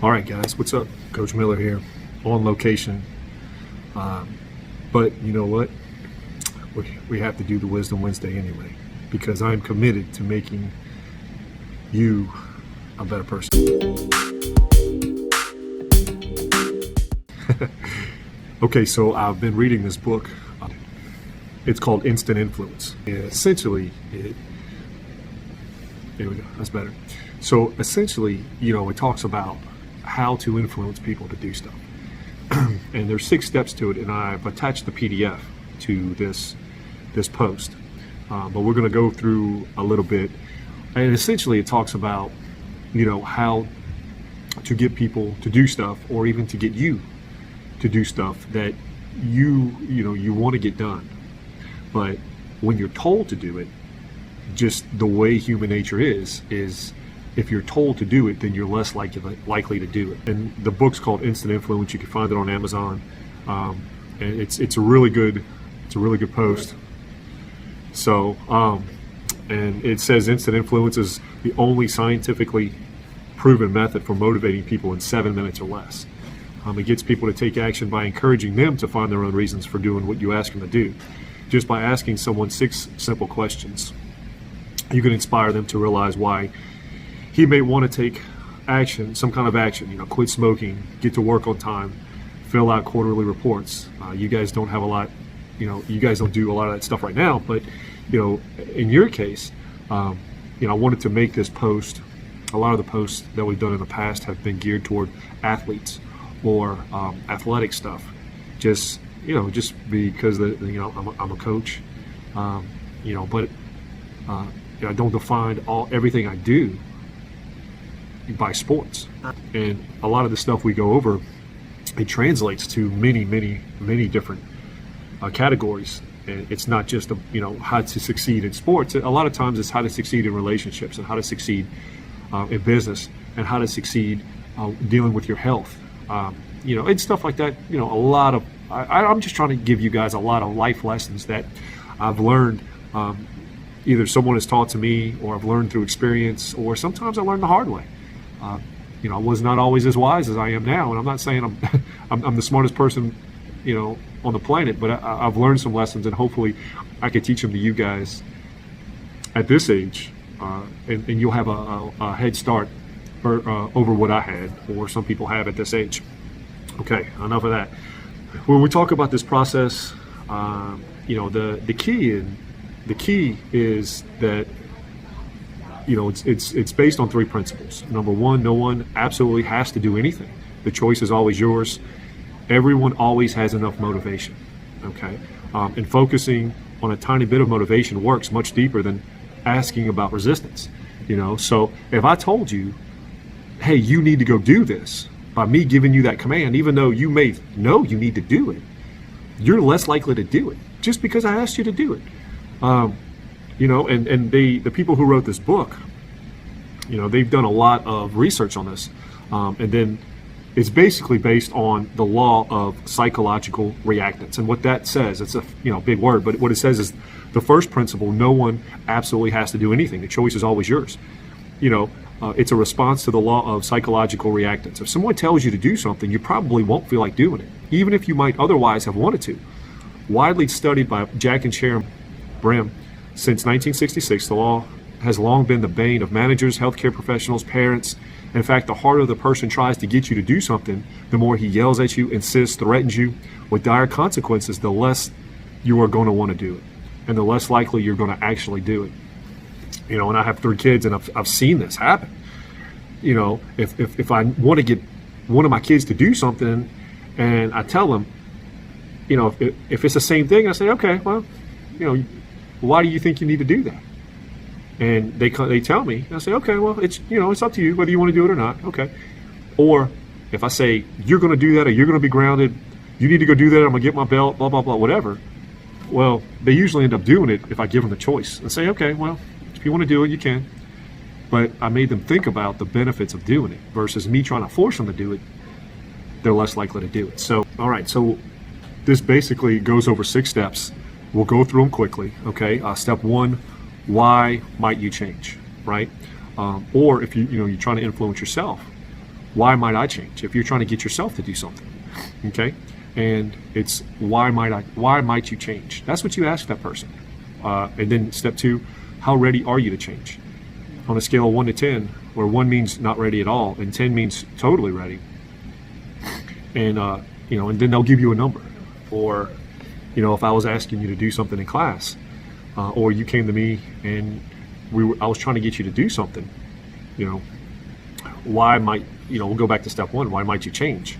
All right, guys, what's up? Coach Miller here, on location. But you know what? We have to do the Wisdom Wednesday anyway, because I'm committed to making you a better person. Okay, so I've been reading this book. It's called Instant Influence. And essentially, there we go, that's better. So essentially, it talks about how to influence people to do stuff. And there's 6 steps to it, and I've attached the PDF to this post. But we're going to go through a little bit. And essentially it talks about, how to get people to do stuff, or even to get you to do stuff that you want to get done. But when you're told to do it, just the way human nature is if you're told to do it, then you're less likely to do it. And the book's called Instant Influence. You can find it on Amazon, and it's a really good post. So, and it says instant influence is the only scientifically proven method for motivating people in 7 minutes or less. It gets people to take action by encouraging them to find their own reasons for doing what you ask them to do. Just by asking someone 6 simple questions, you can inspire them to realize why he may want to take action, some kind of action, quit smoking, get to work on time, fill out quarterly reports. You guys don't have a lot, you guys don't do a lot of that stuff right now, but, in your case, I wanted to make this post. A lot of the posts that we've done in the past have been geared toward athletes or athletic stuff. Just because I'm a coach, but I don't define everything I do by sports. And a lot of the stuff we go over, it translates to many different categories. And it's not just how to succeed in sports. A lot of times it's how to succeed in relationships, and how to succeed in business, and how to succeed dealing with your health, and stuff like that. A lot of I'm just trying to give you guys a lot of life lessons that I've learned. Either someone has taught to me, or I've learned through experience, or sometimes I learned the hard way. I was not always as wise as I am now, and I'm not saying I'm the smartest person, on the planet, but I've learned some lessons, and hopefully I can teach them to you guys at this age, and you'll have a head start over what I had, or some people have at this age. Okay, enough of that. When we talk about this process, the key is that it's based on 3 principles. Number 1, no one absolutely has to do anything. The choice is always yours. Everyone always has enough motivation. Okay, and focusing on a tiny bit of motivation works much deeper than asking about resistance. So if I told you, hey, you need to go do this, by me giving you that command, even though you may know you need to do it, you're less likely to do it just because I asked you to do it. And the people who wrote this book, they've done a lot of research on this, and then it's basically based on the law of psychological reactance. And what that says, it's a big word, but what it says is the first principle: no one absolutely has to do anything. The choice is always yours. It's a response to the law of psychological reactance. If someone tells you to do something, you probably won't feel like doing it, even if you might otherwise have wanted to. Widely studied by Jack and Sharon Brim since 1966, the law has long been the bane of managers, healthcare professionals, parents. In fact, the harder the person tries to get you to do something, the more he yells at you, insists, threatens you with dire consequences, the less you are going to want to do it, and the less likely you're going to actually do it. And I have 3 kids, and I've seen this happen. If I want to get one of my kids to do something, and I tell them, if it's the same thing, I say, okay, well, why do you think you need to do that? And they tell me, and I say, okay, well, it's up to you whether you want to do it or not. Okay. Or if I say, you're going to do that, or you're going to be grounded, you need to go do that, I'm going to get my belt, blah, blah, blah, whatever. Well, they usually end up doing it if I give them the choice and say, okay, well, if you want to do it, you can. But I made them think about the benefits of doing it versus me trying to force them to do it. They're less likely to do it. So, all right, so this basically goes over 6 steps. We'll go through them quickly, okay? Step 1, why might you change, right? Or if you're trying to influence yourself, why might I change? If you're trying to get yourself to do something, okay? And it's why might you change? That's what you ask that person. And then step 2, how ready are you to change? On a scale of 1 to 10, where 1 means not ready at all and 10 means totally ready. And and then they'll give you a number. Or, if I was asking you to do something in class, or you came to me and I was trying to get you to do something, why might, we'll go back to step 1, why might you change?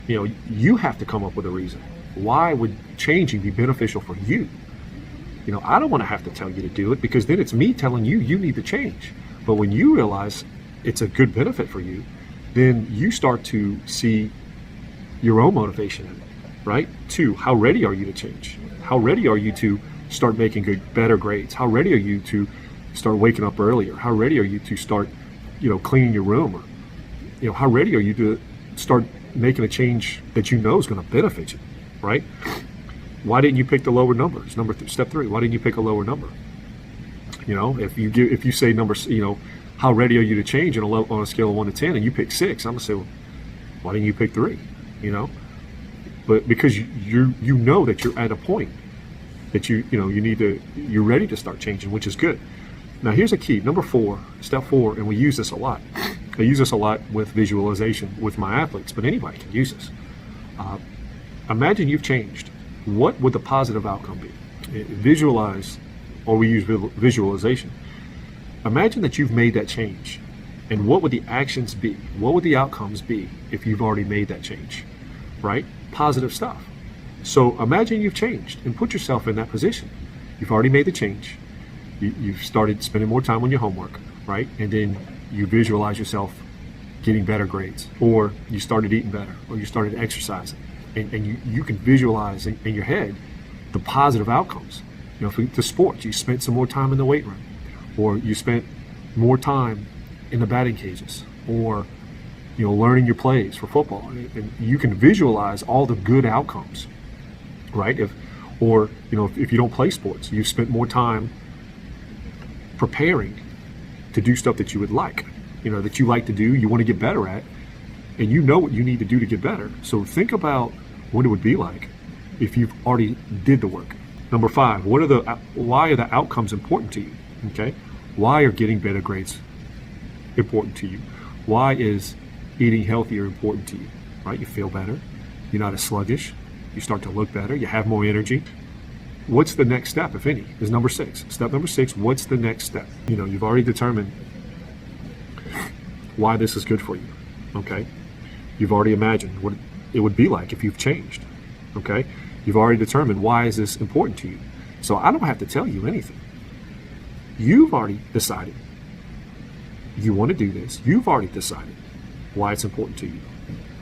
You have to come up with a reason. Why would changing be beneficial for you? I don't want to have to tell you to do it, because then it's me telling you need to change. But when you realize it's a good benefit for you, then you start to see your own motivation in it, right? 2, how ready are you to change? How ready are you to start making better grades? How ready are you to start waking up earlier? How ready are you to start, cleaning your room? Or, how ready are you to start making a change that is going to benefit you, right? Why didn't you pick the lower numbers? Step 3, why didn't you pick a lower number? If you say numbers, how ready are you to change on a scale of 1 to 10, and you pick 6, I'm gonna say, well, why didn't you pick 3? But because you know that you're at a point that you're ready to start changing, which is good. Now here's a key, number 4, step 4, and we use this a lot. I use this a lot with visualization with my athletes, but anybody can use this. Imagine you've changed. What would the positive outcome be? Visualize, or we use visualization. Imagine that you've made that change, and what would the actions be? What would the outcomes be if you've already made that change, right? Positive stuff. So imagine you've changed and put yourself in that position. You've already made the change. You've started spending more time on your homework, right? And then you visualize yourself getting better grades, or you started eating better, or you started exercising. And you can visualize in your head the positive outcomes. For the sports, you spent some more time in the weight room, or you spent more time in the batting cages, or learning your plays for football. And you can visualize all the good outcomes, right? If you don't play sports, you've spent more time preparing to do stuff that you would like, that you like to do, you want to get better at, and you know what you need to do to get better. So think about what it would be like if you've already did the work. Number 5, why are the outcomes important to you? Okay, why are getting better grades important to you? Why is eating healthier important to you? Right, you feel better, you're not as sluggish, you start to look better, you have more energy. What's the next step, if any? Is number 6. Step number 6, what's the next step? You've already determined why this is good for you. Okay, you've already imagined what it would be like if you've changed. Okay, you've already determined why is this important to you. So I don't have to tell you anything. You've already decided you want to do this. You've already decided why it's important to you.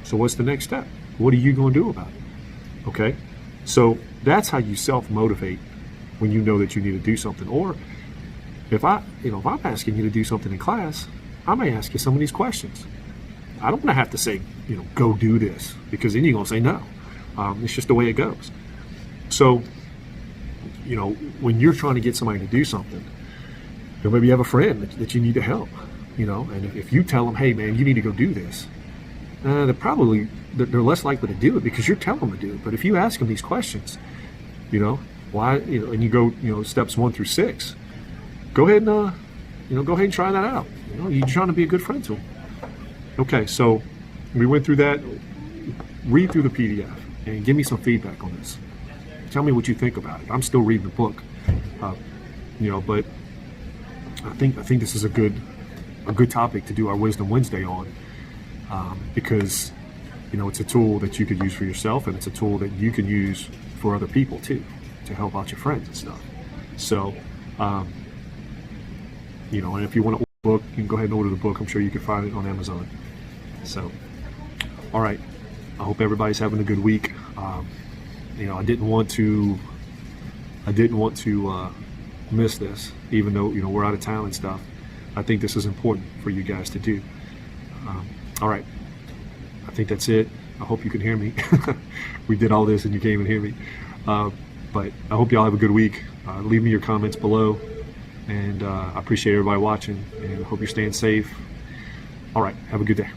So what's the next step? What are you going to do about it? Okay, so that's how you self-motivate when you know that you need to do something. Or if I'm asking you to do something in class, I may ask you some of these questions. I don't want to have to say, go do this, because then you're going to say no. It's just the way it goes. So, when you're trying to get somebody to do something, maybe you have a friend that you need to help, and if you tell them, hey man, you need to go do this, they're less likely to do it because you're telling them to do it. But if you ask them these questions, why, and you go, steps 1 through 6, go ahead and try that out. You're trying to be a good friend to them. Okay, so we went through that. Read through the PDF and give me some feedback on this. Tell me what you think about it. I'm still reading the book, but I think this is a good topic to do our Wisdom Wednesday on, because it's a tool that you could use for yourself, and it's a tool that you can use for other people too, to help out your friends and stuff. So, and if you want to order the book, you can go ahead and order the book. I'm sure you can find it on Amazon. So, all right. I hope everybody's having a good week. I didn't want to miss this, even though we're out of town and stuff. I think this is important for you guys to do. All right, I think that's it. I hope you can hear me. We did all this and you can't even hear me. But I hope y'all have a good week. Leave me your comments below, and I appreciate everybody watching, and I hope you're staying safe. All right, have a good day.